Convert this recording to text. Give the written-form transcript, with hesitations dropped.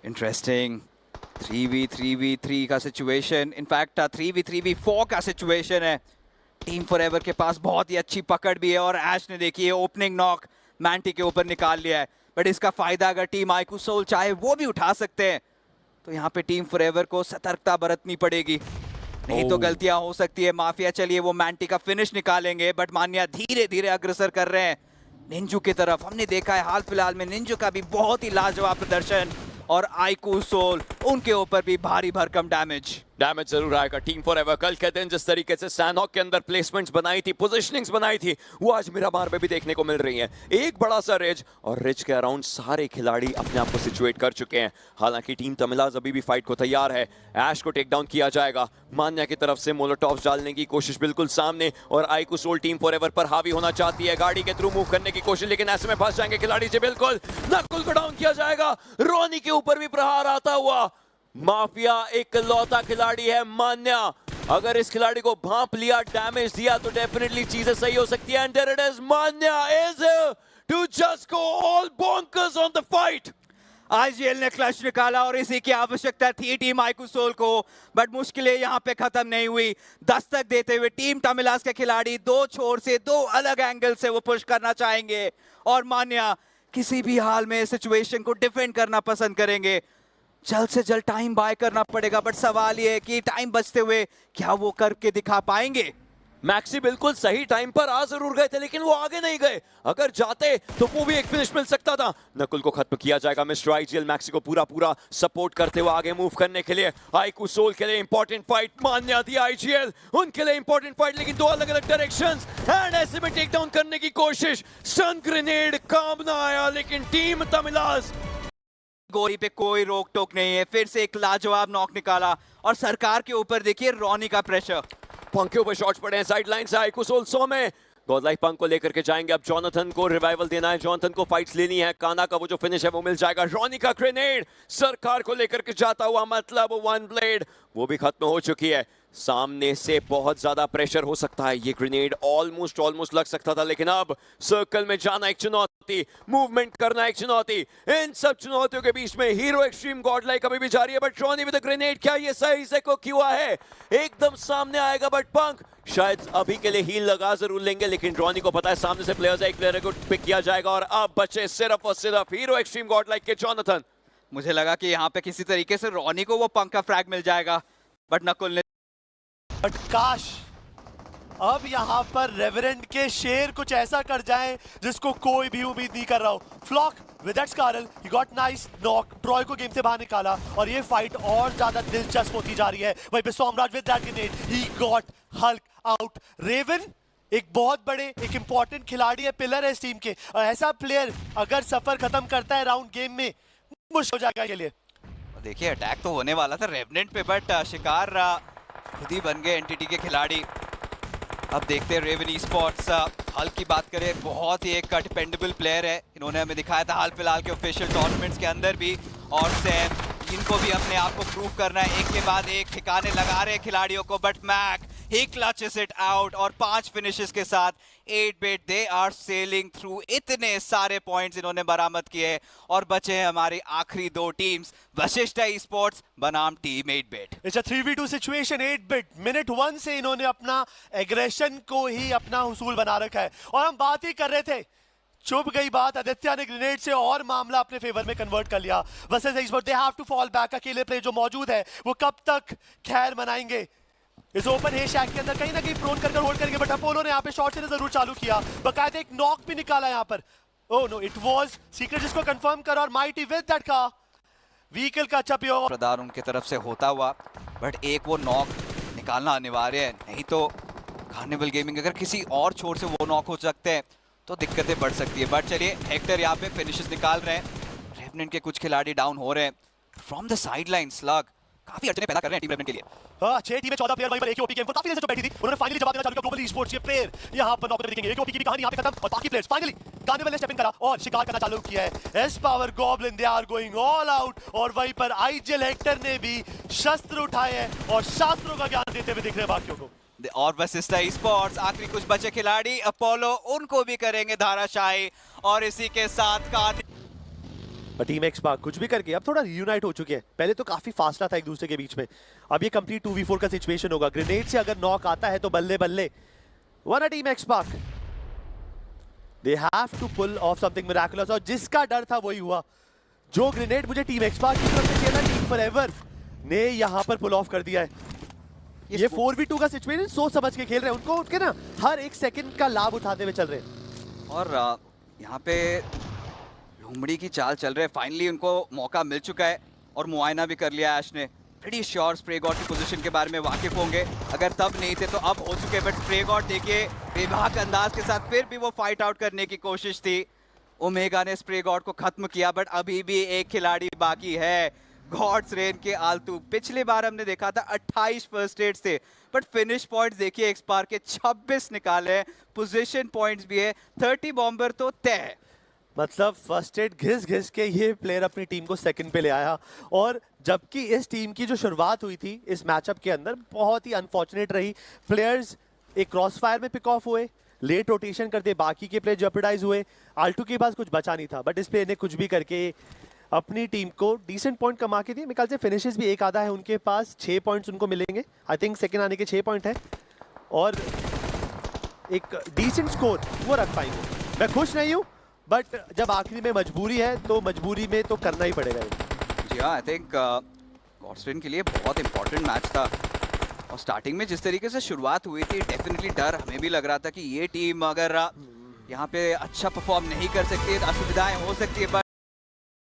Interesting 3v3v3 का situation, in fact 3v3v4 का situation है। टीम फॉरएवर के पास बहुत ही अच्छी पकड़ भी है और ऐश ने देखिए ओपनिंग नॉक मैंटी के ऊपर निकाल लिया है, बट इसका फायदा अगर टीम आईक्यू सोल चाहे वो भी उठा सकते हैं, तो यहाँ पे टीम फॉरएवर को सतर्कता बरतनी पड़ेगी, नहीं तो गलतियां हो सकती है। माफिया चलिए वो मैंटी का फिनिश निकालेंगे, बट मान्या धीरे धीरे अग्रसर कर रहे हैं निंजू की तरफ। हमने देखा है हाल फिलहाल में निंजू का भी बहुत ही लाजवाब प्रदर्शन, और आईक्यू सोल उनके ऊपर भी भारी भरकम डैमेज जरूर आएगा। टीम फॉरएवर कल के दिन जिस तरीके से सैनहॉक के अंदर प्लेसमेंट्स बनाई थी, पोजीशनिंग्स बनाई थी, वो आज मिरामार में भी देखने को मिल रही हैं। एक बड़ा सा रिज, और रिज के अराउंड सारे खिलाड़ी अपने आप को सिचुएट कर चुके हैं। हालांकि टीम तमिलाज अभी भी फाइट को तैयार है। ऐश को टेक डाउन किया जाएगा, मान्या की तरफ से मोलोटॉव्स डालने की कोशिश बिल्कुल सामने, और आईक्यू सोल टीम फॉरएवर पर हावी होना चाहती है, गाड़ी के थ्रू मूव करने की कोशिश, लेकिन ऐसे में फंस जाएंगे खिलाड़ी जी। बिल्कुल नकुल को डाउन किया जाएगा, रोनी के ऊपर भी प्रहार आता हुआ। माफिया एक लौता खिलाड़ी है मान्या, अगर इस खिलाड़ी को भांप लिया, डैमेज दिया, तो डेफिनेटली चीजें सही हो सकती है। And there it is, Manya is to just go all bonkers on the fight. IGL ने क्लच निकाला और इसी की आवश्यकता थी टीम आईक्यू सोल को, बट मुश्किलें यहाँ पे खत्म नहीं हुई। दस्तक देते हुए टीम तमिलास के खिलाड़ी दो छोर से दो अलग एंगल से वो पुश करना चाहेंगे, और मान्या किसी भी हाल में सिचुएशन को डिफेंड करना पसंद करेंगे। जल्द से जल्द टाइम बाय करना पड़ेगा, बट सवाल ये है कि टाइम बचते हुए क्या वो करके दिखा पाएंगे। मैक्सी बिल्कुल सही टाइम पर आ जरूर गए थे, लेकिन वो आगे नहीं गए। अगर जाते तो वो भी एक फिनिश मिल सकता था। नकुल को खत्म किया जाएगा। मिस्टर आईजीएल मैक्सी को पूरा सपोर्ट करते हुए आगे मूव करने के लिए। आईक्यू सोल के लिए इंपॉर्टेंट फाइट, मान्या थी आईजीएल उनके लिए इंपॉर्टेंट फाइट, लेकिन दो अलग अलग डायरेक्शंस। एंड ऐसे में टेक डाउन करने की कोशिश, सन ग्रेनेड काम ना आया, लेकिन टीम तमिलास गोरी पे कोई रोक टोक नहीं है। फिर से एक लाजवाब नॉक निकाला, और सरकार के ऊपर देखिए रोनी का प्रेशर। पंख के ऊपर शॉट्स पड़े हैं साइड लाइन से। आईक्यू सोल 100 में गॉडलाइक पंख को लेकर के जाएंगे। अब जॉनथन को रिवाइवल देना है, जॉनथन को फाइट्स लेनी है। काना का वो जो फिनिश है वो मिल जाएगा। रोनी का ग्रेनेड सरकार को लेकर के जाता हुआ, मतलब वन ब्लेड वो भी खत्म हो चुकी है। सामने से बहुत ज्यादा प्रेशर हो सकता है, ये ग्रेनेड ऑलमोस्ट लग सकता था, लेकिन अब सर्कल में जाना एक चुनौती, मूवमेंट करना एक चुनौती। इन सब चुनौतियों के बीच में हीरो एक्सट्रीम गॉडलाइक अभी भी जारी है, but Ronnie with the grenade, क्या ये सही से को हुआ है? एकदम सामने आएगा, बट पंख शायद अभी के लिए हील लगा जरूर लेंगे, लेकिन रोनी को पता है सामने से प्लेयर्स है, एक प्लेयर को पिक किया जाएगा, और अब बचे सिर्फ और सिर्फ हीरो एक्सट्रीम गॉडलाइक के जॉनथन। मुझे लगा कि यहाँ पे किसी तरीके से रोनी को वो पंख का फ्रैग मिल जाएगा, बट नकुल ने बट काश अब यहाँ पर रेवरेंट के शेर कुछ ऐसा कर जाएं जिसको कोई भी उम्मीद नहीं कर रहा हो। Flock with that SCARL, he got nice knock, Troy को गेम से बाहर निकाला, और ये फाइट और ज्यादा दिलचस्प होती जा रही है। वहीं पे Somraj with that grenade, he got hulk out. Raven एक बहुत बड़े, एक इंपॉर्टेंट खिलाड़ी है, पिलर है इस टीम के, और ऐसा प्लेयर अगर सफर खत्म करता है राउंड गेम में, मुश्किल हो जाएगा के लिए। देखिए अटैक तो होने वाला था रेवनेंट पे, बट शिकार खुद ही बन गए एनटीटी के खिलाड़ी। अब देखते हैं रेवन ई स्पोर्ट्स हल की बात करें, बहुत ही एक डिपेंडेबल प्लेयर है। इन्होंने हमें दिखाया था हाल फिलहाल के ऑफिशियल टूर्नामेंट्स के अंदर भी, और सैम इनको भी अपने आप को प्रूव करना है। एक के बाद एक ठिकाने लगा रहे खिलाड़ियों को, but Mac he clutches it out, और 5 फिनिशेस के साथ 8-bit they are selling through. इतने सारे पॉइंट्स इन्होंने बरामद किए, और बचे हैं हमारी आखिरी 2 टीम्स, वशिष्ठा ई स्पोर्ट्स बनाम team 8-bit। It's a 3v2 situation. 8-bit minute 1 से इन्होंने अपना एग्रेशन को ही अपना हुसूल बना रखा है, और हम बात ही कर रहे थे, चुप गई बात, आदित्य ने ग्रेनेड से और मामला अपने फेवर में कन्वर्ट कर लिया। Versus expert, they have to fall back. अकेले प्लेयर जो मौजूद है वो कब तक खैर मनाएंगे इस ओपन हे शैक के अंदर, कहीं ना कहीं प्रोन कर होल्ड करेंगे, बट अपोलो ने यहाँ पे शॉट से जरूर चालू किया, बकायदा एक नॉक भी निकाला यहाँ पर। Oh no, it was secret जिसको कंफर्म करा, और माइटी विद दैट का व्हीकल का अच्छा पियो प्रदान उनके तरफ से होता हुआ, बट एक वो नॉक निकालना अनिवार्य है, नहीं तो कार्निवल गेमिंग अगर किसी और छोर से वो नॉक हो सकते हैं तो दिक्कतें बढ़ सकती है। बट चलिए हेक्टर यहाँ पे फिनिशेस निकाल रहे हैं, रेवनेंट के कुछ खिलाड़ी डाउन हो रहे हैं। फ्रॉम द साइडलाइन स्लग काफी अड़चने पैदा कर रहे हैं टीम रेवनेंट के लिए। हाँ, 6 टीमें 14 प्लेयर वहीं पर एक ओपी गेम को काफी देर से जो बैठी थी, उन्होंने फाइनली जवाब देना चालू किया। ग्लोबल ई-स्पोर्ट्स के प्लेयर यहाँ पर नॉक देखेंगे, एक ओपी की भी कहानी यहाँ पे खत्म, और बाकी प्लेयर्स फाइनली कार्निवल ने स्टेप इन करा और शिकार करना चालू किया है। S power goblin they are going all out, और वहीं पर आईजीएल हेक्टर ने भी शस्त्र उठाए हैं और शास्त्रों का ज्ञान देते हुए दिख रहे हैं बाकियों को। और वशिष्ठा ई स्पोर्ट्स आखिरी कुछ बचे खिलाड़ी अपोलो, उनको भी करेंगे धाराशाही, और इसी के साथ पर टीम एक्स पार्क कुछ भी करके अब थोड़ा रीयूनाइट हो चुके हैं। पहले तो काफी फासला था एक दूसरे के बीच में, अब ये कंप्लीट 2v4 का सिचुएशन होगा। ग्रेनेड से अगर नॉक आता है तो बल्ले बल्ले। One a team X park, they have to pull off something miraculous, और जिसका डर था वही हुआ। जो ग्रेनेड मुझे टीम एक्स पार्क की तरफ से चाहिए था, टीम फॉरएवर ने यहाँ पर पुल ऑफ कर दिया है। ये 4v2 का सिचुएशन सोच समझ के खेल रहे हैं, उनको उनके ना हर एक सेकंड का लाभ उठाते हुए चल रहे हैं। और यहाँ पे लुमड़ी की चाल चल रहे हैं। फाइनली उनको मौका मिल चुका है और मुआयना भी कर लिया ऐश ने। प्रीटी श्योर स्प्रे गॉड की पोजीशन के बारे में वाकिफ होंगे, अगर तब नहीं थे तो अब हो चुके। बट स्प्रे गॉड देखिए बेबाक अंदाज के साथ फिर भी वो फाइट आउट करने की कोशिश थी। ओमेगा ने स्प्रे गॉड को खत्म किया, बट अभी भी एक खिलाड़ी बाकी है, गॉड्स रेन के आलतू। पिछली बार हमने देखा था 28 फर्स्ट एड्स थे, बट फिनिश पॉइंट्स देखिए एक्सपार के 26 निकाले, पोजीशन पॉइंट्स भी है, 30 बॉम्बर तो तय है। मतलब फर्स्ट एड घिस घिस के ये प्लेयर अपनी टीम को सेकंड पे ले आया। और जबकि इस टीम की जो शुरुआत हुई थी इस मैचअप के अंदर बहुत ही अनफॉर्चुनेट रही। प्लेयर्स एक क्रॉस फायर में पिक ऑफ हुए, लेट रोटेशन करते, बाकी के प्लेयर जेपरडाइज हुए। आल्टू के पास कुछ बचा नहीं था, बट इस प्लेयर ने कुछ भी करके अपनी टीम को डिसेंट पॉइंट कमा के दिए। मेरे ख्याल से फिनिशेस भी एक आधा है उनके पास, 6 पॉइंट्स उनको मिलेंगे। आई थिंक सेकंड आने के 6 पॉइंट है और एक डिसेंट स्कोर वो रख पाएंगे। मैं खुश नहीं हूँ, बट जब आखिरी में मजबूरी है तो मजबूरी में तो करना ही पड़ेगा। जी हाँ, आई थिंक गॉड्स रेन के लिए बहुत इंपॉर्टेंट मैच था। और स्टार्टिंग में जिस तरीके से शुरुआत हुई थी, डेफिनेटली डर हमें भी लग रहा था कि ये टीम अगर यहाँ पे अच्छा परफॉर्म नहीं कर सकती, असुविधाएं हो सकती है।